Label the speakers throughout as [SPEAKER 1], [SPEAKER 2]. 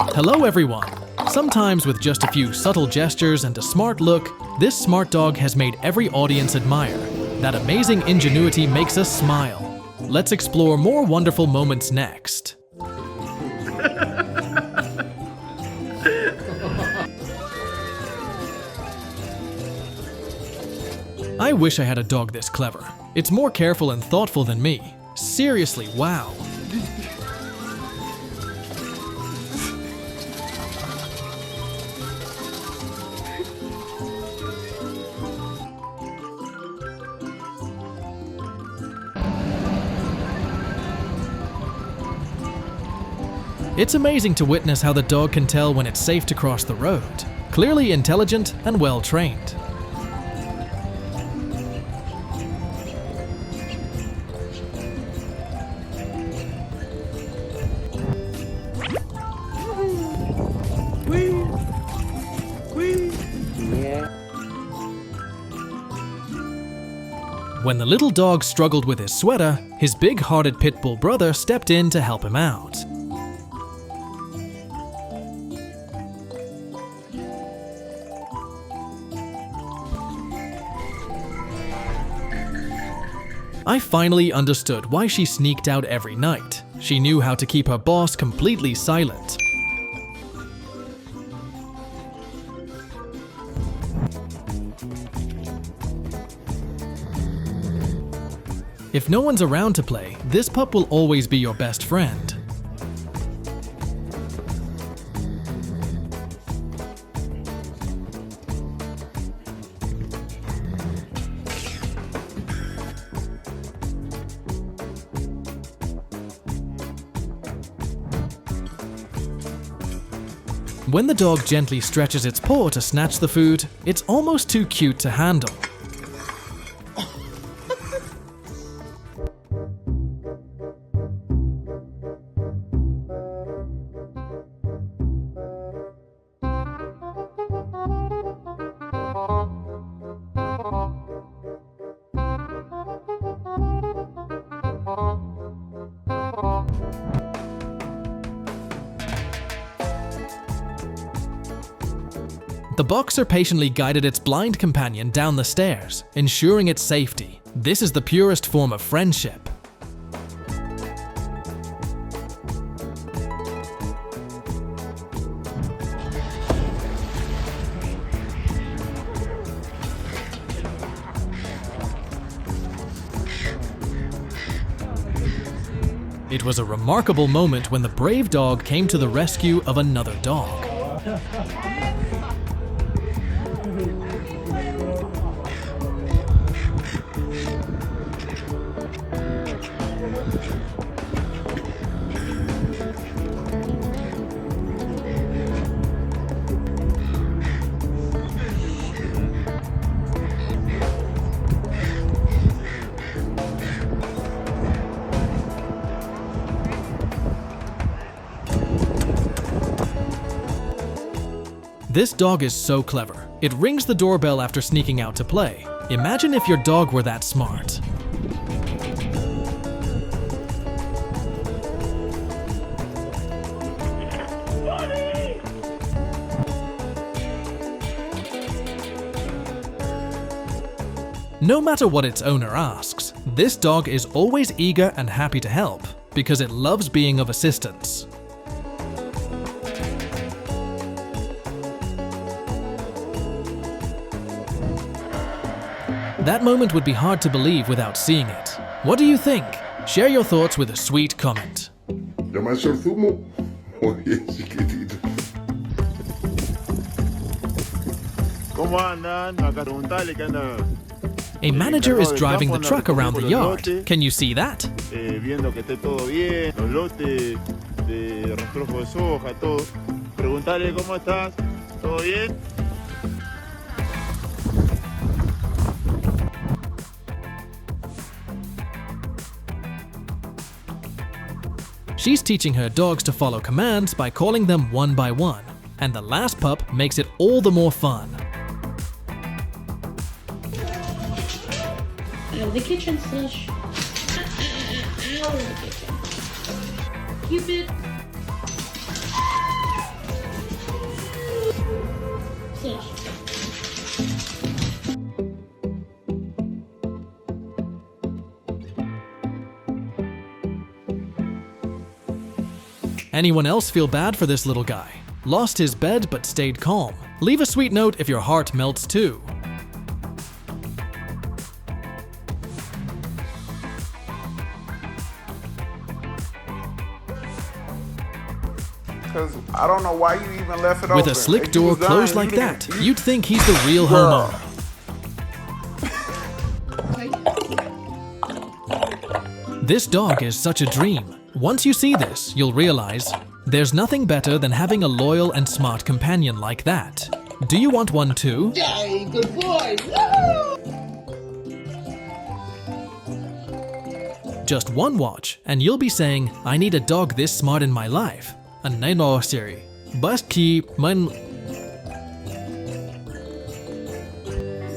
[SPEAKER 1] Hello everyone! Sometimes with just a few subtle gestures and a smart look, this smart dog has made every audience admire. That amazing ingenuity makes us smile. Let's explore more wonderful moments next. I wish I had a dog this clever. It's more careful and thoughtful than me. Seriously, wow. It's amazing to witness how the dog can tell when it's safe to cross the road. Clearly intelligent and well trained. When the little dog struggled with his sweater, his big-hearted pit bull brother stepped in to help him out. I finally understood why she sneaked out every night. She knew how to keep her boss completely silent. If no one's around to play, this pup will always be your best friend. When the dog gently stretches its paw to snatch the food, it's almost too cute to handle. The boxer patiently guided its blind companion down the stairs, ensuring its safety. This is the purest form of friendship. It was a remarkable moment when the brave dog came to the rescue of another dog. This dog is so clever. It rings the doorbell after sneaking out to play. Imagine if your dog were that smart. No matter what its owner asks, this dog is always eager and happy to help because it loves being of assistance. That moment would be hard to believe without seeing it. What do you think? Share your thoughts with a sweet comment. A manager is driving the truck around the yard. Can you see that? She's teaching her dogs to follow commands by calling them one by one, and the last pup makes it all the more fun.
[SPEAKER 2] The kitchen slush. The kitchen. Cupid.
[SPEAKER 1] Anyone else feel bad for this little guy? Lost his bed but stayed calm. Leave a sweet note if your heart melts too.
[SPEAKER 2] Because I don't know why you even left it open.
[SPEAKER 1] With a slick door closed like that, you'd think he's the real homeowner. This dog is such a dream. Once you see this, you'll realize there's nothing better than having a loyal and smart companion like that. Do you want one too?
[SPEAKER 3] Yay, good boy!
[SPEAKER 1] Just one watch, and you'll be saying, I need a dog this smart in my life. And I know Siri. Baski man.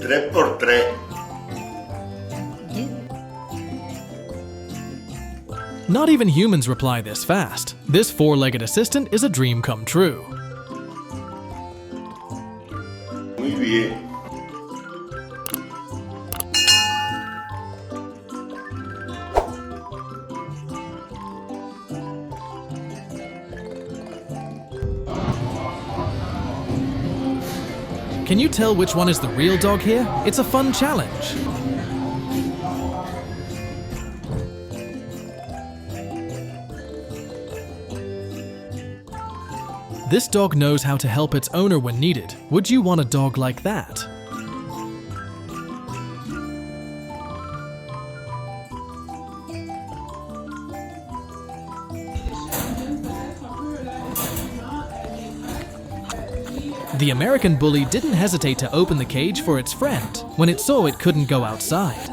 [SPEAKER 4] 3x3.
[SPEAKER 1] Not even humans reply this fast. This four-legged assistant is a dream come true.
[SPEAKER 4] Muy bien.
[SPEAKER 1] Can you tell which one is the real dog here? It's a fun challenge. This dog knows how to help its owner when needed. Would you want a dog like that? The American bully didn't hesitate to open the cage for its friend when it saw it couldn't go outside.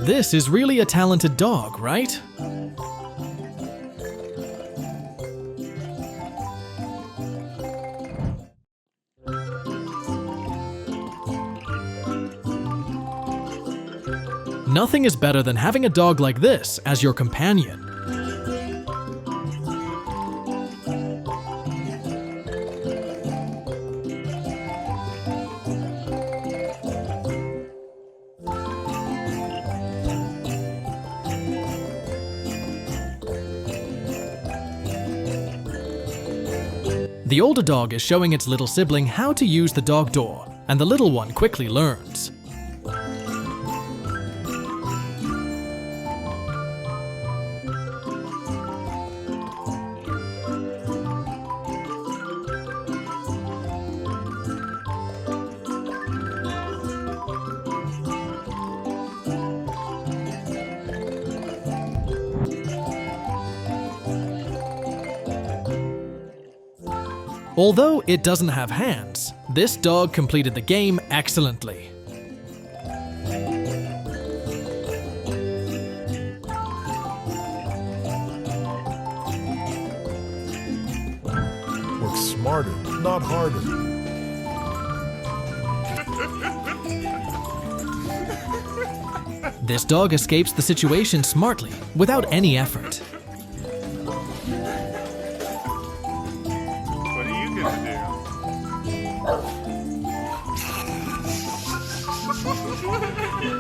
[SPEAKER 1] This is really a talented dog, right? Nothing is better than having a dog like this as your companion. The older dog is showing its little sibling how to use the dog door, and the little one quickly learns. Although it doesn't have hands, this dog completed the game excellently.
[SPEAKER 5] Work smarter, not harder.
[SPEAKER 1] This dog escapes the situation smartly, without any effort.
[SPEAKER 2] What are you gonna do?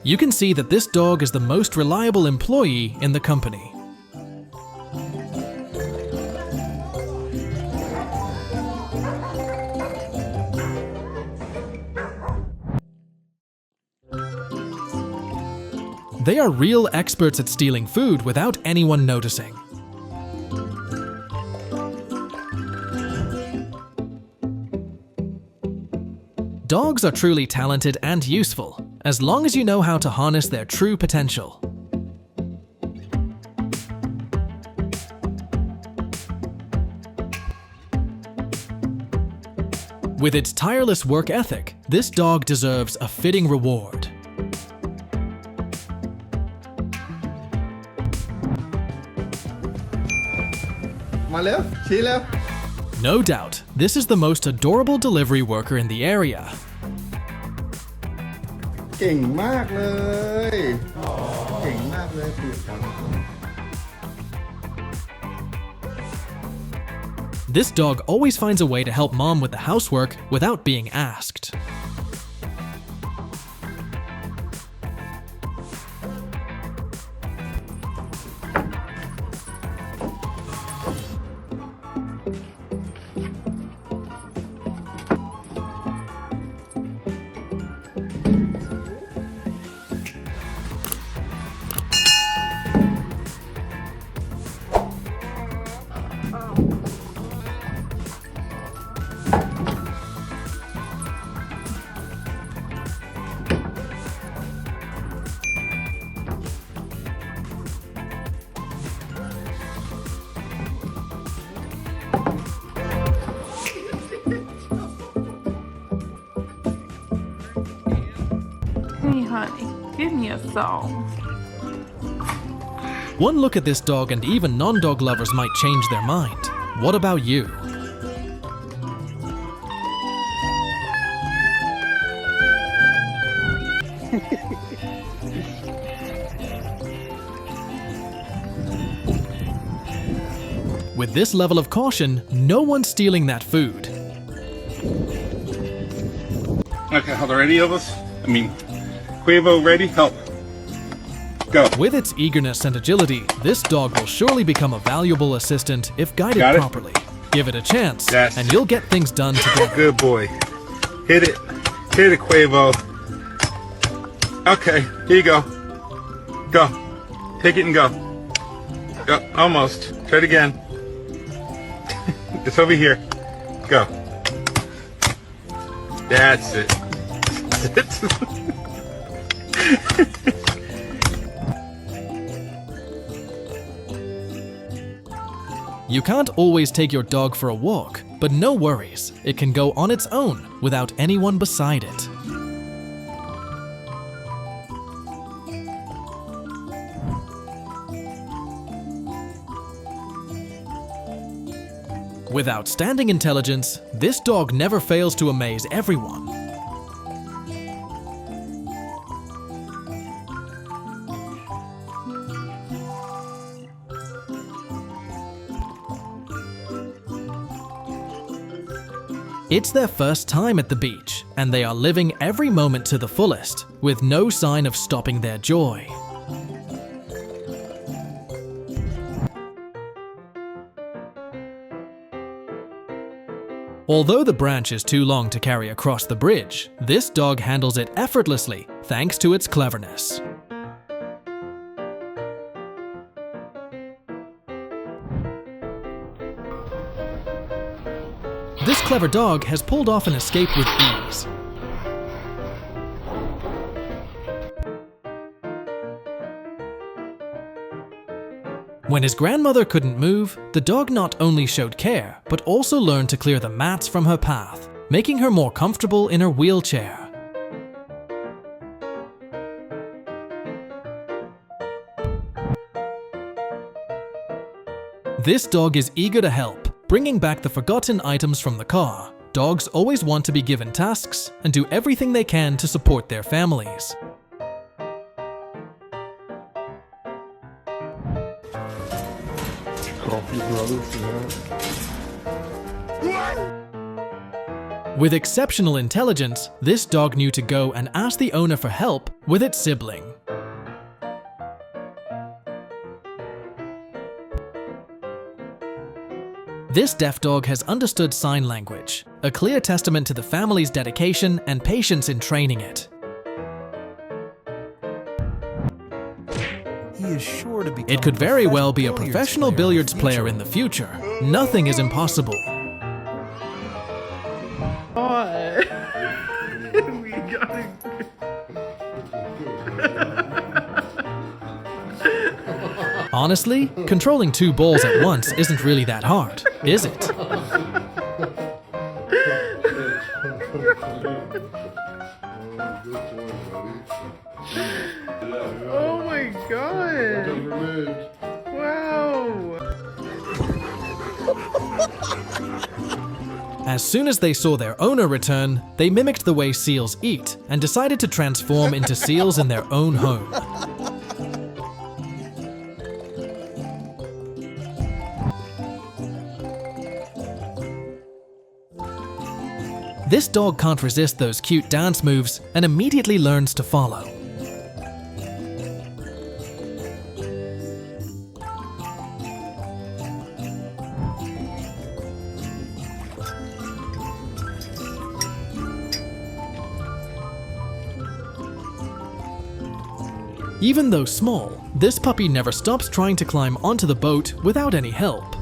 [SPEAKER 1] You can see that this dog is the most reliable employee in the company. They are real experts at stealing food without anyone noticing. Dogs are truly talented and useful, as long as you know how to harness their true potential. With its tireless work ethic, this dog deserves a fitting reward.
[SPEAKER 6] My left, she left.
[SPEAKER 1] No doubt, this is the most adorable delivery worker in the area.
[SPEAKER 6] เก่งมากเลยเก่งมากเลยคือ
[SPEAKER 1] This dog always finds a way to help mom with the housework without being asked.
[SPEAKER 3] Hey, honey, give me a song.
[SPEAKER 1] One look at this dog and even non-dog lovers might change their mind. What about you? With this level of caution, no one's stealing that food.
[SPEAKER 4] Okay, are there any of us? I mean, Quavo, ready? Help. Go.
[SPEAKER 1] With its eagerness and agility, this dog will surely become a valuable assistant if guided
[SPEAKER 4] Got it?
[SPEAKER 1] properly. Give it a chance,
[SPEAKER 4] Yes.
[SPEAKER 1] and you'll get things done together.
[SPEAKER 4] Good boy. Hit it. Hit it, Quavo. Okay, here you go. Go. Take it and go. Go. Almost. Try it again. It's over here. Go. That's it.
[SPEAKER 1] You can't always take your dog for a walk, but no worries, it can go on its own without anyone beside it. With outstanding intelligence, this dog never fails to amaze everyone. It's their first time at the beach, and they are living every moment to the fullest, with no sign of stopping their joy. Although the branch is too long to carry across the bridge, this dog handles it effortlessly thanks to its cleverness. This clever dog has pulled off an escape with ease. When his grandmother couldn't move, the dog not only showed care, but also learned to clear the mats from her path, making her more comfortable in her wheelchair. This dog is eager to help, bringing back the forgotten items from the car. Dogs always want to be given tasks and do everything they can to support their families.
[SPEAKER 5] Coffee brothers,
[SPEAKER 1] With exceptional intelligence, this dog knew to go and ask the owner for help with its sibling. This deaf dog has understood sign language, a clear testament to the family's dedication and patience in training it.
[SPEAKER 7] He is sure to become
[SPEAKER 1] It could very well be a
[SPEAKER 7] billiards
[SPEAKER 1] professional
[SPEAKER 7] player
[SPEAKER 1] billiards player in the future. Nothing is impossible.
[SPEAKER 6] We got it.
[SPEAKER 1] Honestly, controlling two balls at once isn't really that hard, is it?
[SPEAKER 6] Oh my god! Wow!
[SPEAKER 1] As soon as they saw their owner return, they mimicked the way seals eat and decided to transform into seals in their own home. This dog can't resist those cute dance moves and immediately learns to follow. Even though small, this puppy never stops trying to climb onto the boat without any help.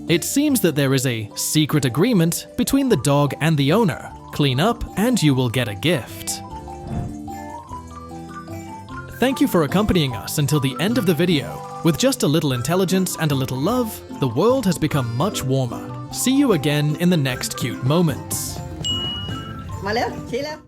[SPEAKER 1] It seems that there is a secret agreement between the dog and the owner. Clean up and you will get a gift. Thank you for accompanying us until the end of the video. With just a little intelligence and a little love, the world has become much warmer. See you again in the next cute moments.
[SPEAKER 7] มาเร็วชี้แล้ว